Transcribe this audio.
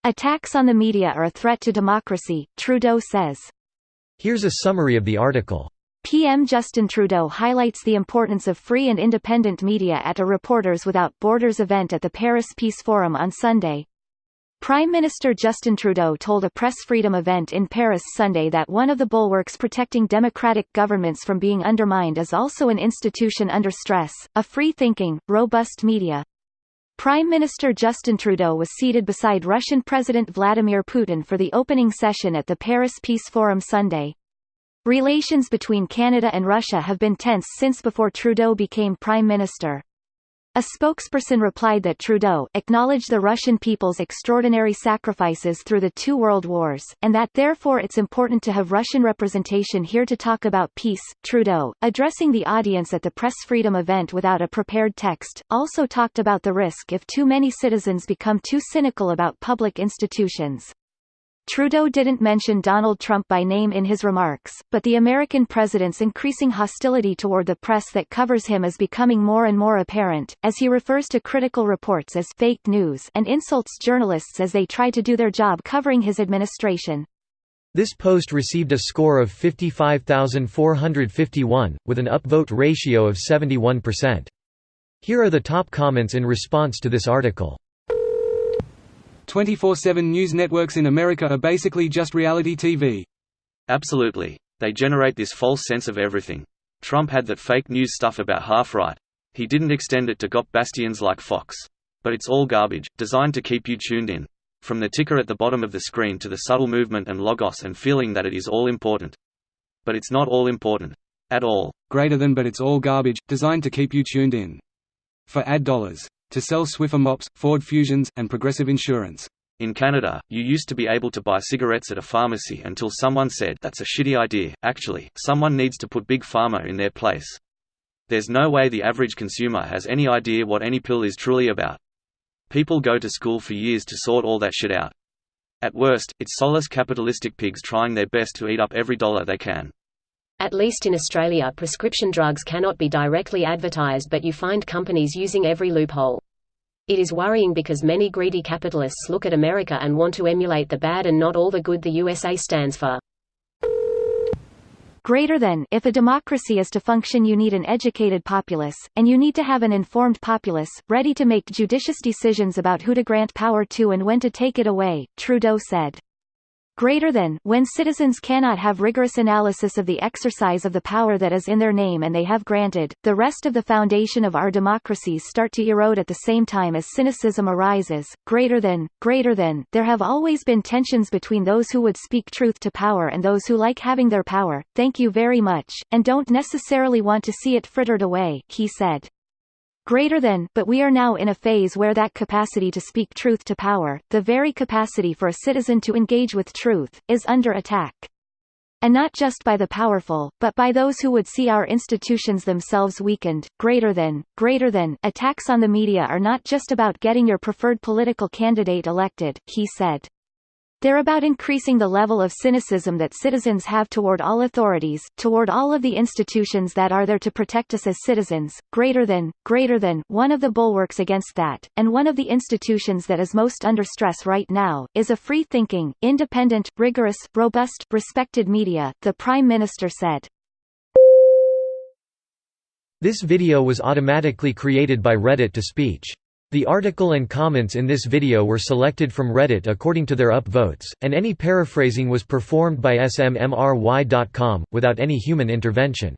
Attacks on the media are a threat to democracy, Trudeau says. Here's a summary of the article. PM Justin Trudeau highlights the importance of free and independent media at a Reporters Without Borders event at the Paris Peace Forum on Sunday. Prime Minister Justin Trudeau told a press freedom event in Paris Sunday that one of the bulwarks protecting democratic governments from being undermined is also an institution under stress, a free-thinking, robust media. Prime Minister Justin Trudeau was seated beside Russian President Vladimir Putin for the opening session at the Paris Peace Forum Sunday. Relations between Canada and Russia have been tense since before Trudeau became Prime Minister. A spokesperson replied that Trudeau acknowledged the Russian people's extraordinary sacrifices through the two world wars, and that therefore it's important to have Russian representation here to talk about peace. Trudeau, addressing the audience at the press freedom event without a prepared text, also talked about the risk if too many citizens become too cynical about public institutions. Trudeau didn't mention Donald Trump by name in his remarks, but the American president's increasing hostility toward the press that covers him is becoming more and more apparent, as he refers to critical reports as fake news and insults journalists as they try to do their job covering his administration. This post received a score of 55,451, with an upvote ratio of 71%. Here are the top comments in response to this article. 24/7 news networks in America are basically just reality TV. Absolutely. They generate this false sense of everything. Trump had that fake news stuff about half right. He didn't extend it to GOP bastions like Fox. But it's all garbage, designed to keep you tuned in. From the ticker at the bottom of the screen to the subtle movement and logos and feeling that it is all important. But it's not all important. At all. Greater than, but it's all garbage, designed to keep you tuned in. For ad dollars. To sell Swiffer mops, Ford Fusions, and Progressive Insurance. In Canada, you used to be able to buy cigarettes at a pharmacy until someone said that's a shitty idea. Actually, someone needs to put Big Pharma in their place. There's no way the average consumer has any idea what any pill is truly about. People go to school for years to sort all that shit out. At worst, it's soulless capitalistic pigs trying their best to eat up every dollar they can. At least in Australia, prescription drugs cannot be directly advertised, but you find companies using every loophole. It is worrying because many greedy capitalists look at America and want to emulate the bad and not all the good the USA stands for. Greater than, if a democracy is to function, you need an educated populace, and you need to have an informed populace, ready to make judicious decisions about who to grant power to and when to take it away, Trudeau said. Greater than, when citizens cannot have rigorous analysis of the exercise of the power that is in their name and they have granted, the rest of the foundation of our democracies start to erode at the same time as cynicism arises. Greater than, there have always been tensions between those who would speak truth to power and those who like having their power, thank you very much, and don't necessarily want to see it frittered away, he said. Greater than, but we are now in a phase where that capacity to speak truth to power, the very capacity for a citizen to engage with truth, is under attack. And not just by the powerful, but by those who would see our institutions themselves weakened. Greater than, attacks on the media are not just about getting your preferred political candidate elected, he said. They're about increasing the level of cynicism that citizens have toward all authorities, toward all of the institutions that are there to protect us as citizens. Greater than, one of the bulwarks against that, and one of the institutions that is most under stress right now, is a free-thinking, independent, rigorous, robust, respected media, the Prime Minister said. This video was automatically created by Reddit to speech. The article and comments in this video were selected from Reddit according to their upvotes, and any paraphrasing was performed by smmry.com, without any human intervention.